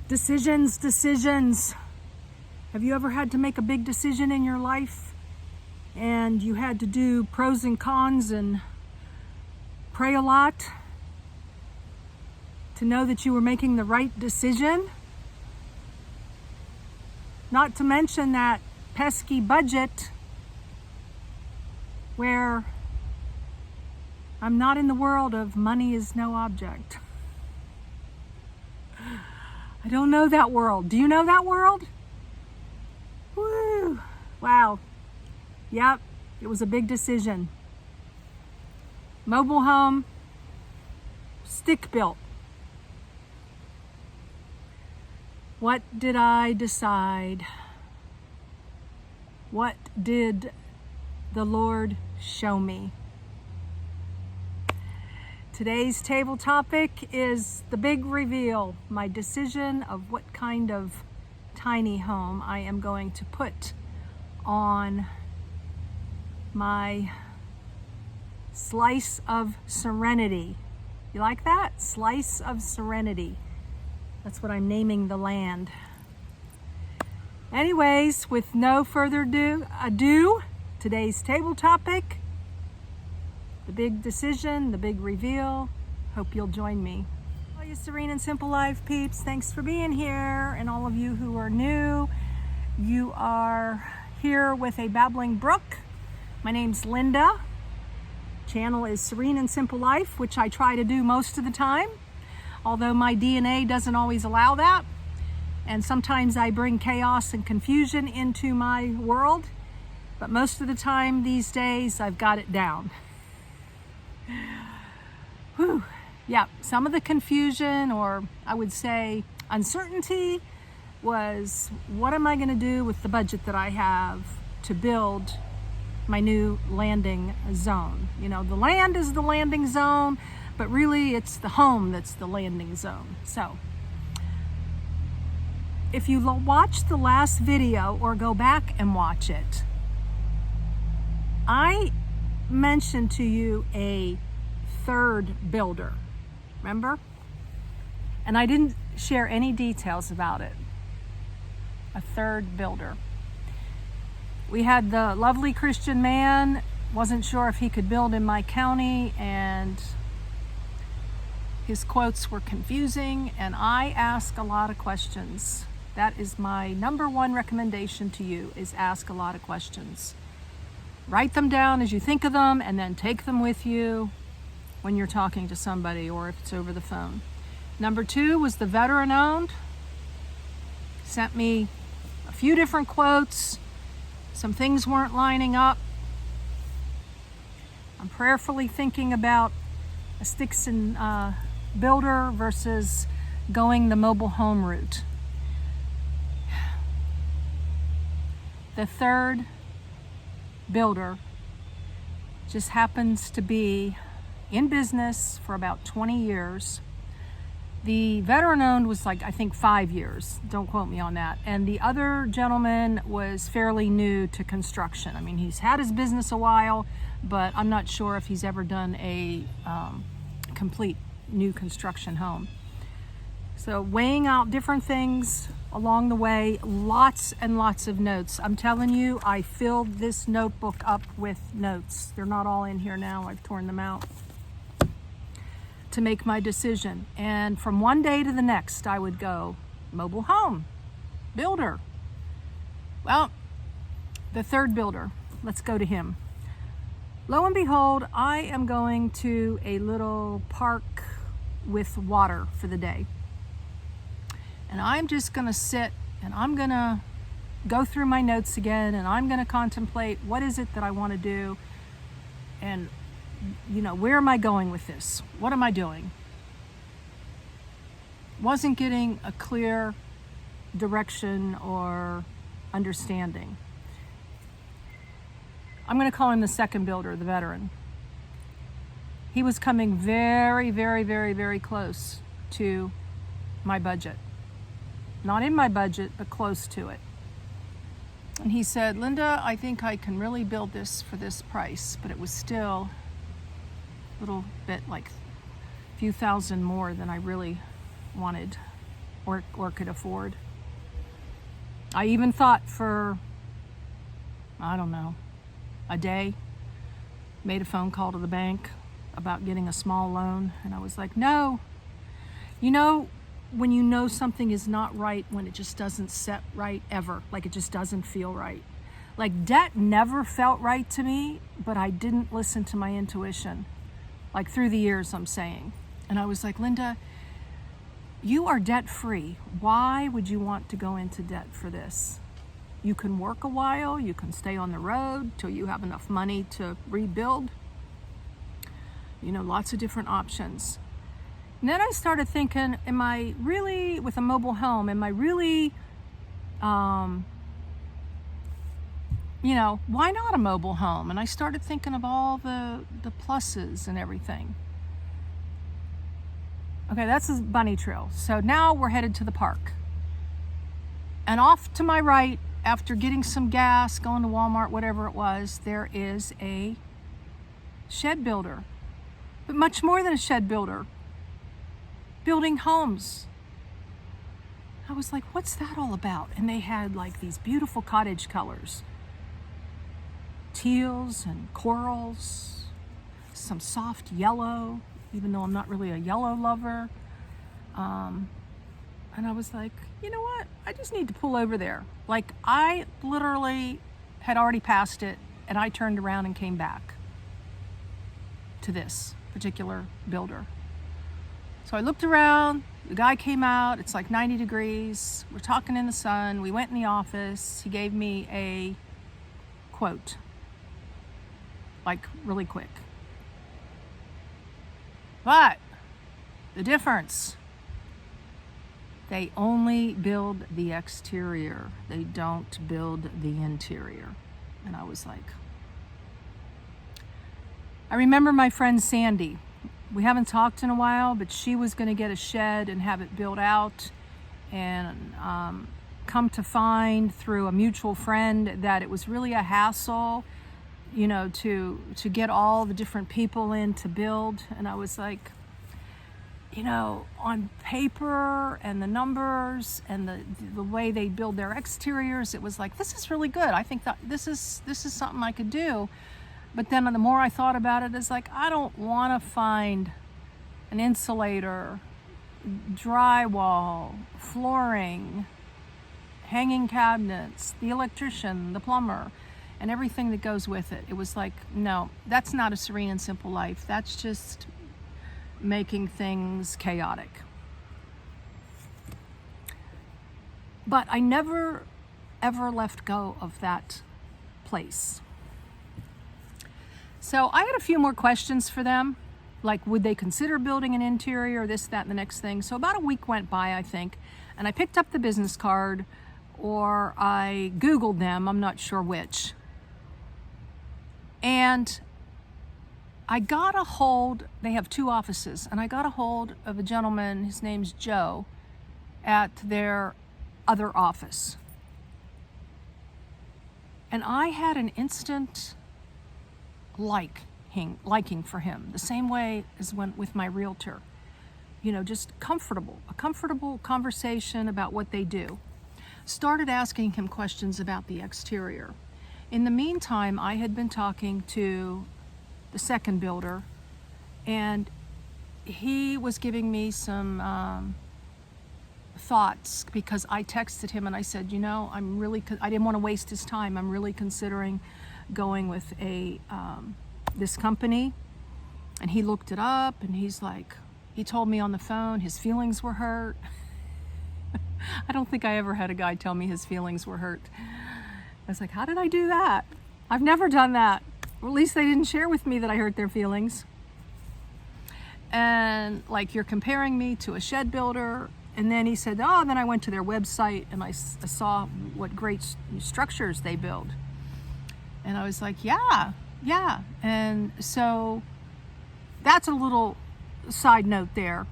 Decisions, decisions. Have you ever had to make a big decision in your life and you had to do pros and cons and pray a lot to know that you were making the right decision? Not to mention that pesky budget where I'm not in the world of money is no object. I don't know that world. Do you know that world? Woo! Wow. Yep, it was a big decision. Mobile home, stick built. What did I decide? What did the Lord show me? Today's table topic is the big reveal, my decision of what kind of tiny home I am going to put on my slice of serenity. You like that? Slice of serenity. That's what I'm naming the land. Anyways, with no further ado, today's table topic, the big decision, the big reveal. Hope you'll join me. All you Serene and Simple Life peeps, thanks for being here. And all of you who are new, you are here with a babbling brook. My name's Linda. Channel is Serene and Simple Life, which I try to do most of the time, although my DNA doesn't always allow that. And sometimes I bring chaos and confusion into my world, but most of the time these days I've got it down. Whew. Yeah, some of the confusion, or I would say uncertainty, was what am I going to do with the budget that I have to build my new landing zone? You know, the land is the landing zone, but really it's the home that's the landing zone. So if you watch the last video or go back and watch it, I mentioned to you a third builder, remember? And I didn't share any details about it. A third builder. We had the lovely Christian man, wasn't sure if he could build in my county, and his quotes were confusing, and I ask a lot of questions. That is my number one recommendation to you, is ask a lot of questions. Write them down as you think of them, and then take them with you when you're talking to somebody or if it's over the phone. Number two was the veteran owned. Sent me a few different quotes. Some things weren't lining up. I'm prayerfully thinking about a sticks and builder versus going the mobile home route. The third builder just happens to be in business for about 20 years. The veteran owned was like, I think 5 years. Don't quote me on that. And the other gentleman was fairly new to construction. I mean, he's had his business a while, but I'm not sure if he's ever done a complete new construction home. So weighing out different things along the way, lots and lots of notes. I'm telling you, I filled this notebook up with notes. They're not all in here now. I've torn them out to make my decision. And from one day to the next, I would go mobile home, builder. Well, the third builder, let's go to him. Lo and behold, I am going to a little park with water for the day. And I'm just gonna sit and I'm gonna go through my notes again, and I'm gonna contemplate what is it that I wanna do, and you know, where am I going with this? What am I doing? Wasn't getting a clear direction or understanding. I'm gonna call him the second builder, the veteran. He was coming very, very, very, very close to my budget. Not in my budget, but close to it. And he said, Linda, I think I can really build this for this price, but it was still a little bit like a few thousand more than I really wanted. or could afford. I even thought for, I don't know, a day, made a phone call to the bank about getting a small loan, and I was like, no. You know, when you know something is not right, when it just doesn't set right ever, like it just doesn't feel right. Like debt never felt right to me, but I didn't listen to my intuition, like through the years, I'm saying. And I was like, Linda, you are debt free. Why would you want to go into debt for this? You can work a while, you can stay on the road till you have enough money to rebuild. You know, lots of different options. And then I started thinking, am I really, with a mobile home, am I really, you know, why not a mobile home? And I started thinking of all the pluses and everything. Okay, that's a bunny trail. So now we're headed to the park. And off to my right, after getting some gas, going to Walmart, whatever it was, there is a shed builder. But much more than a shed builder. Building homes. I was like, what's that all about? And they had like these beautiful cottage colors. Teals and corals, some soft yellow, even though I'm not really a yellow lover. And I was like, you know what? I just need to pull over there. Like I literally had already passed it, and I turned around and came back to this particular builder. So I looked around, the guy came out, it's like 90 degrees, we're talking in the sun, we went in the office, he gave me a quote. Like really quick. But the difference, they only build the exterior. They don't build the interior. And I was like, I remember my friend Sandy. We haven't talked in a while, but she was going to get a shed and have it built out, and come to find through a mutual friend that it was really a hassle, you know, to get all the different people in to build. And I was like, you know, on paper and the numbers and the way they build their exteriors, it was like, this is really good. I think that this is something I could do. But then the more I thought about it, it's like, I don't want to find an insulator, drywall, flooring, hanging cabinets, the electrician, the plumber, and everything that goes with it. It was like, no, that's not a serene and simple life. That's just making things chaotic. But I never, ever left go of that place. So I had a few more questions for them, like would they consider building an interior, this, that, and the next thing. So about a week went by, I think, and I picked up the business card, or I Googled them, I'm not sure which. And I got a hold, they have two offices, and I got a hold of a gentleman, his name's Joe, at their other office. And I had an instant liking for him, the same way as when with my realtor. You know, just a comfortable conversation about what they do. Started asking him questions about the exterior. In the meantime, I had been talking to the second builder, and he was giving me some thoughts, because I texted him and I said, you know, I didn't want to waste his time. I'm really considering going with this company. And he looked it up, and he's like, he told me on the phone his feelings were hurt. I don't think I ever had a guy tell me his feelings were hurt. I was like, how did I do that? I've never done that. Or at least they didn't share with me that I hurt their feelings. And like, you're comparing me to a shed builder. And then he said, oh, then I went to their website and I saw what great structures they build. And I was like, yeah. And so that's a little side note there.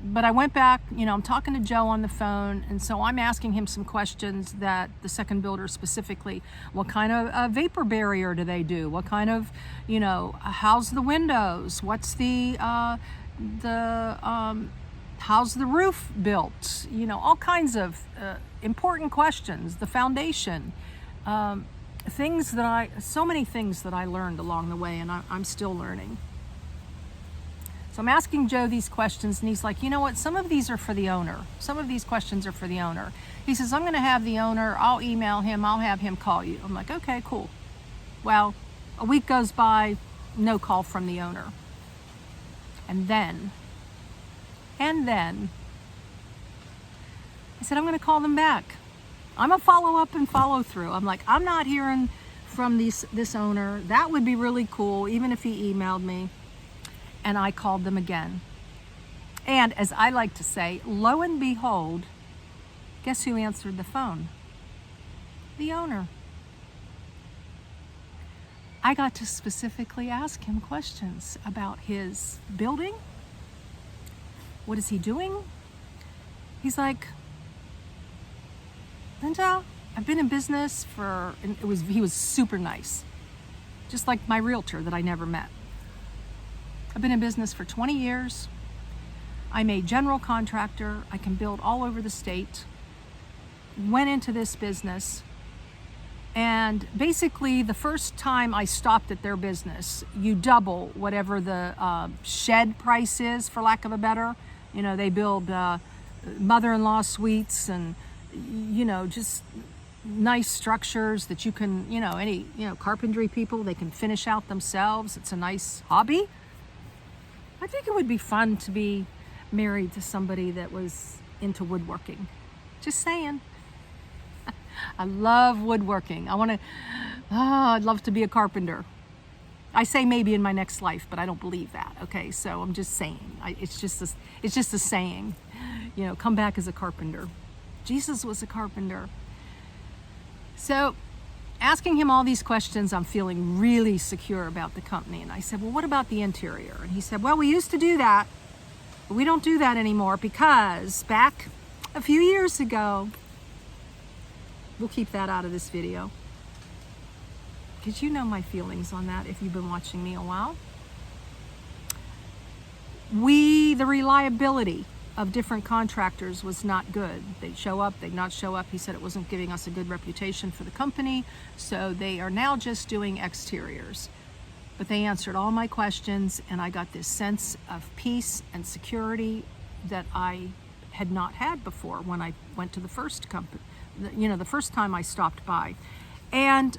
But I went back, you know, I'm talking to Joe on the phone, and so I'm asking him some questions that the second builder specifically, what kind of vapor barrier do they do? What kind of, you know, how's the windows? What's the How's the roof built? You know, all kinds of important questions, the foundation, so many things that I learned along the way, and I'm still learning. So I'm asking Joe these questions, and he's like, you know what, some of these are for the owner. Some of these questions are for the owner. He says, I'm gonna have the owner, I'll email him, I'll have him call you. I'm like, okay, cool. Well, a week goes by, no call from the owner. And then, I said, I'm gonna call them back. I'm gonna follow up and follow through. I'm like, I'm not hearing from this owner. That would be really cool, even if he emailed me. And I called them again. And as I like to say, lo and behold, guess who answered the phone? The owner. I got to specifically ask him questions about his building. What is he doing? He's like, Linda, I've been in business he was super nice. Just like my realtor that I never met. I've been in business for 20 years. I'm a general contractor. I can build all over the state. Went into this business. And basically, the first time I stopped at their business, you double whatever the shed price is, for lack of a better. You know, they build mother-in-law suites and, you know, just nice structures that you can, carpentry people, they can finish out themselves. It's a nice hobby. I think it would be fun to be married to somebody that was into woodworking. Just saying. I love woodworking. I'd love to be a carpenter. I say maybe in my next life, but I don't believe that. Okay, so I'm just saying. It's just a saying. You know, come back as a carpenter. Jesus was a carpenter. So, asking him all these questions, I'm feeling really secure about the company. And I said, well, what about the interior? And he said, well, we used to do that, but we don't do that anymore because back a few years ago, we'll keep that out of this video, because you know my feelings on that if you've been watching me a while. The reliability of different contractors was not good. They'd show up, they'd not show up. He said it wasn't giving us a good reputation for the company, so they are now just doing exteriors. But they answered all my questions, and I got this sense of peace and security that I had not had before when I went to the first company, the first time I stopped by. And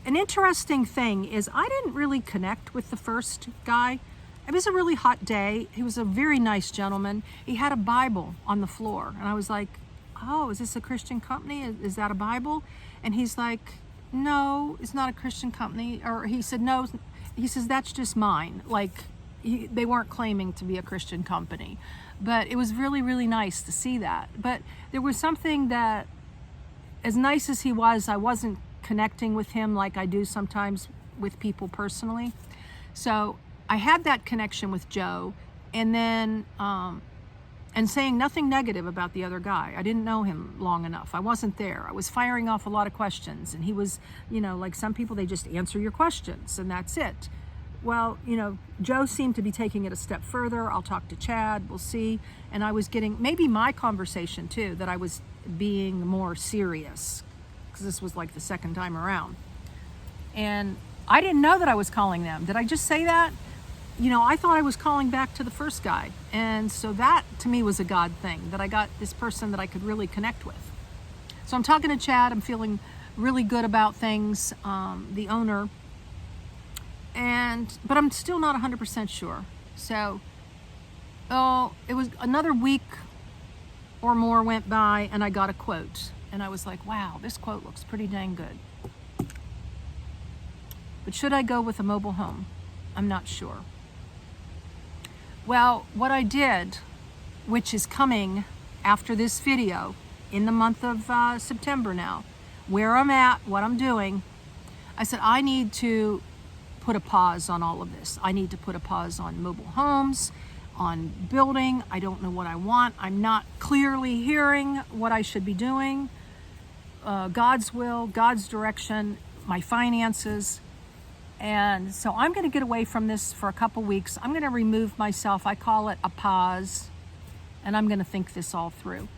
an interesting thing is I didn't really connect with the first guy. It was a really hot day. He was a very nice gentleman. He had a Bible on the floor. And I was like, oh, is this a Christian company? Is that a Bible? And he's like, no, it's not a Christian company. Or he said, no. He says, that's just mine. Like, they weren't claiming to be a Christian company. But it was really, really nice to see that. But there was something that, as nice as he was, I wasn't connecting with him like I do sometimes with people personally. So I had that connection with Joe, and then and saying nothing negative about the other guy. I didn't know him long enough. I wasn't there. I was firing off a lot of questions, and he was, like some people, they just answer your questions and that's it. Well, Joe seemed to be taking it a step further. I'll talk to Chad, we'll see. And I was getting maybe my conversation too, that I was being more serious, because this was like the second time around. And I didn't know that I was calling them. Did I just say that? I thought I was calling back to the first guy. And so that to me was a God thing, that I got this person that I could really connect with. So I'm talking to Chad. I'm feeling really good about things, the owner. But I'm still not 100% sure. So, it was another week or more went by, and I got a quote. And I was like, wow, this quote looks pretty dang good. But should I go with a mobile home? I'm not sure. Well, what I did, which is coming after this video in the month of September now, where I'm at, what I'm doing, I said, I need to put a pause on all of this. I need to put a pause on mobile homes, on building. I don't know what I want. I'm not clearly hearing what I should be doing. God's will, God's direction, my finances. And so I'm going to get away from this for a couple weeks. I'm going to remove myself. I call it a pause. and I'm going to think this all through.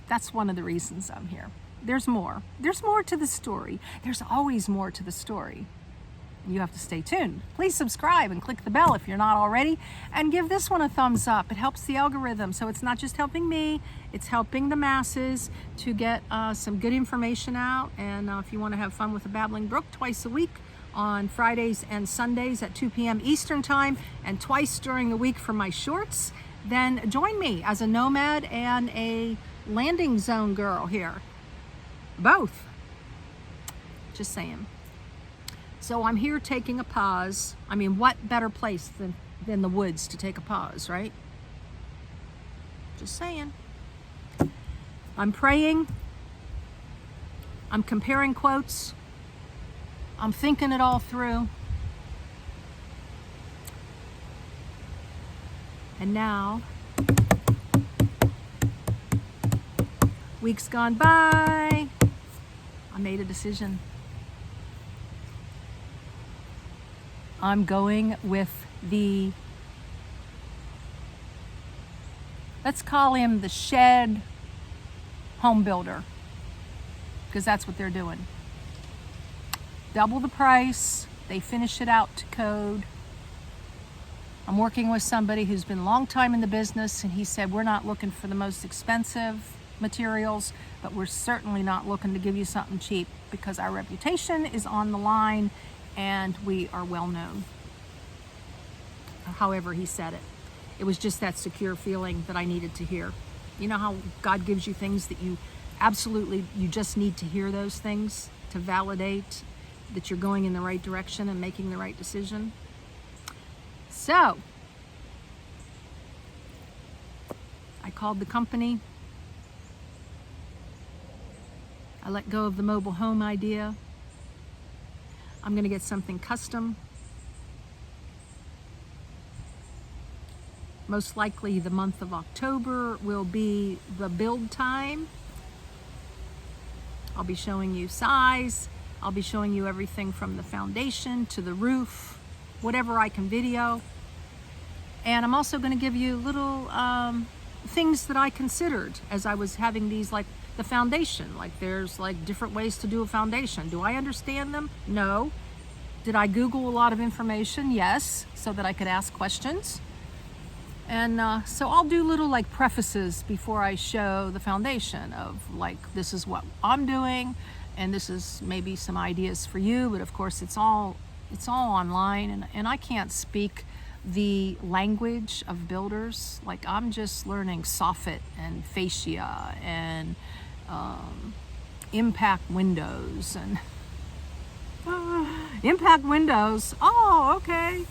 That's one of the reasons I'm here. There's more. There's more to the story. There's always more to the story. You have to stay tuned. Please subscribe and click the bell if you're not already, and give this one a thumbs up. It helps the algorithm, so it's not just helping me, it's helping the masses to get some good information out. And if you want to have fun with the Babbling Brook twice a week on Fridays and Sundays at 2 p.m. Eastern Time, and twice during the week for my shorts, then join me as a nomad and a landing zone girl here. Both. Just saying. So I'm here taking a pause. I mean, what better place than the woods to take a pause, right? Just saying. I'm praying. I'm comparing quotes. I'm thinking it all through. And now, weeks gone by, I made a decision. I'm going with let's call him the shed home builder, because that's what they're doing. Double the price, they finish it out to code. I'm working with somebody who's been a long time in the business, and he said, we're not looking for the most expensive materials, but we're certainly not looking to give you something cheap, because our reputation is on the line and we are well known. However he said it. It was just that secure feeling that I needed to hear. You know how God gives you things that you just need to hear those things to validate that you're going in the right direction and making the right decision? So, I called the company. I let go of the mobile home idea. I'm going to get something custom. Most likely the month of October will be the build time. I'll be showing you size. I'll be showing you everything from the foundation to the roof, whatever I can video. And I'm also going to give you little things that I considered as I was having these, like the foundation. Like there's like different ways to do a foundation. Do I understand them? No. Did I Google a lot of information? Yes, so that I could ask questions. And so I'll do little like prefaces before I show the foundation of like, this is what I'm doing, and this is maybe some ideas for you. But of course it's all online, and I can't speak the language of builders. Like I'm just learning soffit and fascia and impact windows and impact windows. Oh, okay.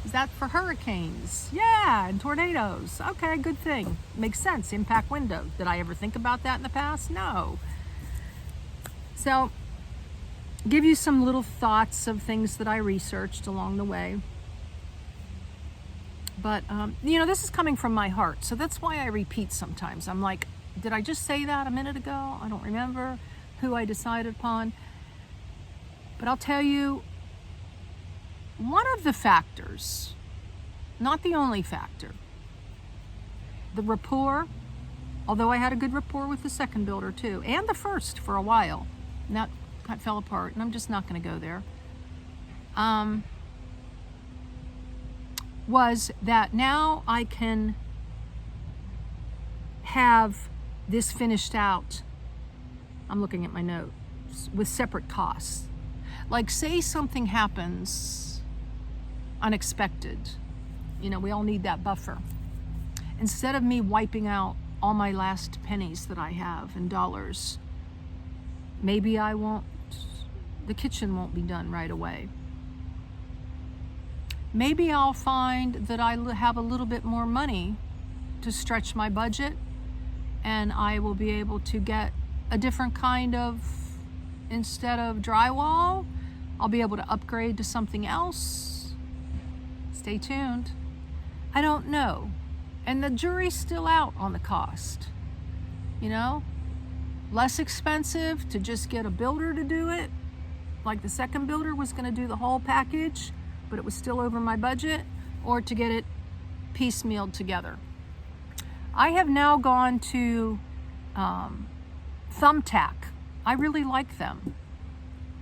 Is that for hurricanes? Yeah, and tornadoes. Okay, good thing. Makes sense. Impact window. Did I ever think about that in the past? No. So, give you some little thoughts of things that I researched along the way. But, this is coming from my heart. So that's why I repeat sometimes. I'm like, did I just say that a minute ago? I don't remember who I decided upon. But I'll tell you, one of the factors, not the only factor, the rapport, although I had a good rapport with the second builder too, and the first for a while, and that fell apart, and I'm just not going to go there, was that now I can have this finished out, I'm looking at my notes, with separate costs. Like say something happens unexpected. We all need that buffer. Instead of me wiping out all my last pennies that I have in dollars, maybe the kitchen won't be done right away. Maybe I'll find that I have a little bit more money to stretch my budget, and I will be able to get a different kind of, instead of drywall, I'll be able to upgrade to something else. Stay tuned. I don't know. And the jury's still out on the cost. Less expensive to just get a builder to do it. Like the second builder was going to do the whole package, but it was still over my budget. or to get it piecemealed together. I have now gone to Thumbtack. I really like them.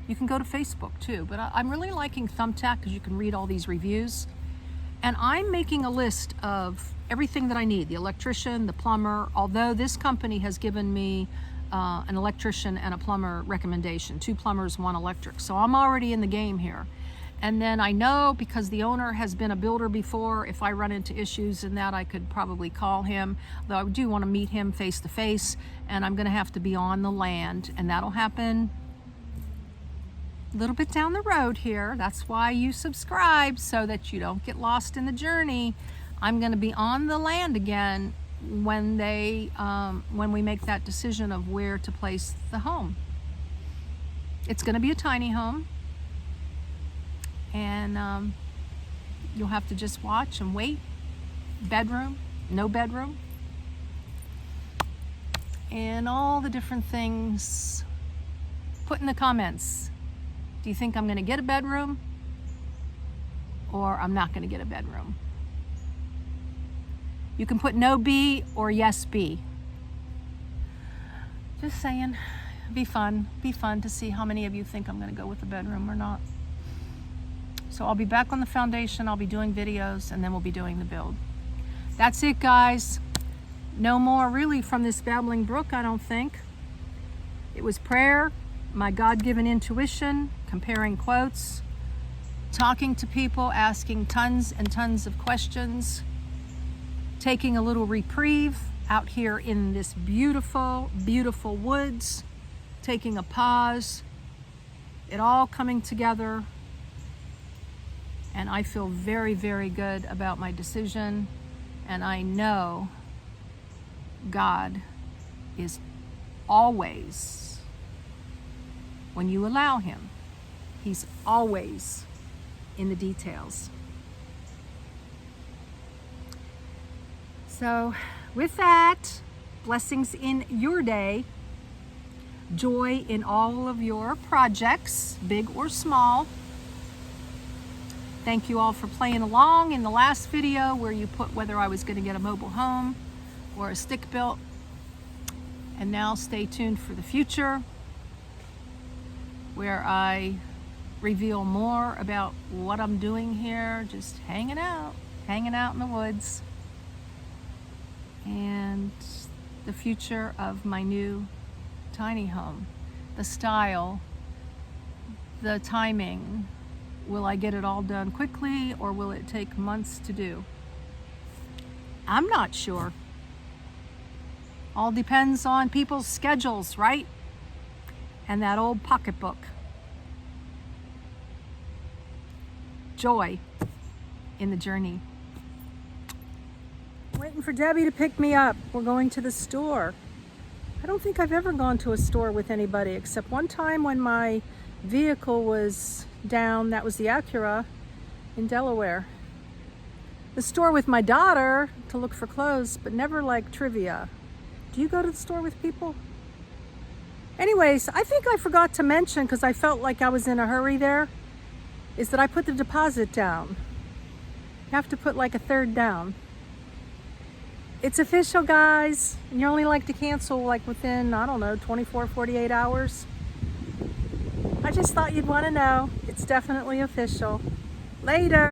You can go to Facebook too, but I'm really liking Thumbtack because you can read all these reviews. And I'm making a list of everything that I need, the electrician, the plumber, although this company has given me an electrician and a plumber recommendation, 2 plumbers, 1 electric. So I'm already in the game here. And then I know, because the owner has been a builder before, if I run into issues in that, I could probably call him, though I do want to meet him face to face, and I'm going to have to be on the land, and that'll happen a little bit down the road here. That's why you subscribe, so that you don't get lost in the journey. I'm going to be on the land again when we make that decision of where to place the home. It's going to be a tiny home, and you'll have to just watch and wait. Bedroom, no bedroom, and all the different things. Put in the comments, do you think I'm going to get a bedroom, or I'm not going to get a bedroom? You can put no B or yes B. Just saying, be fun to see how many of you think I'm going to go with a bedroom or not. So I'll be back on the foundation, I'll be doing videos, and then we'll be doing the build. That's it, guys. No more really from this babbling brook, I don't think. It was prayer, my God-given intuition, comparing quotes, talking to people, asking tons and tons of questions, taking a little reprieve out here in this beautiful, beautiful woods, taking a pause, it all coming together. And I feel very, very good about my decision. And I know God is always, when you allow him, he's always in the details. So with that, blessings in your day, joy in all of your projects, big or small. Thank you all for playing along in the last video where you put whether I was going to get a mobile home or a stick built. And now stay tuned for the future, where I reveal more about what I'm doing here, just hanging out in the woods, and the future of my new tiny home, the style, the timing. Will I get it all done quickly, or will it take months to do? I'm not sure. All depends on people's schedules, right? And that old pocketbook. Joy in the journey. Waiting for Debbie to pick me up. We're going to the store. I don't think I've ever gone to a store with anybody, except one time when my vehicle was down. That was the Acura in Delaware. The store with my daughter to look for clothes, but never like trivia. Do you go to the store with people? Anyways, I think I forgot to mention, because I felt like I was in a hurry there, is that I put the deposit down. You have to put like a third down. It's official, guys. And you only like to cancel like within, I don't know, 24, 48 hours. I just thought you'd want to know. It's definitely official. Later.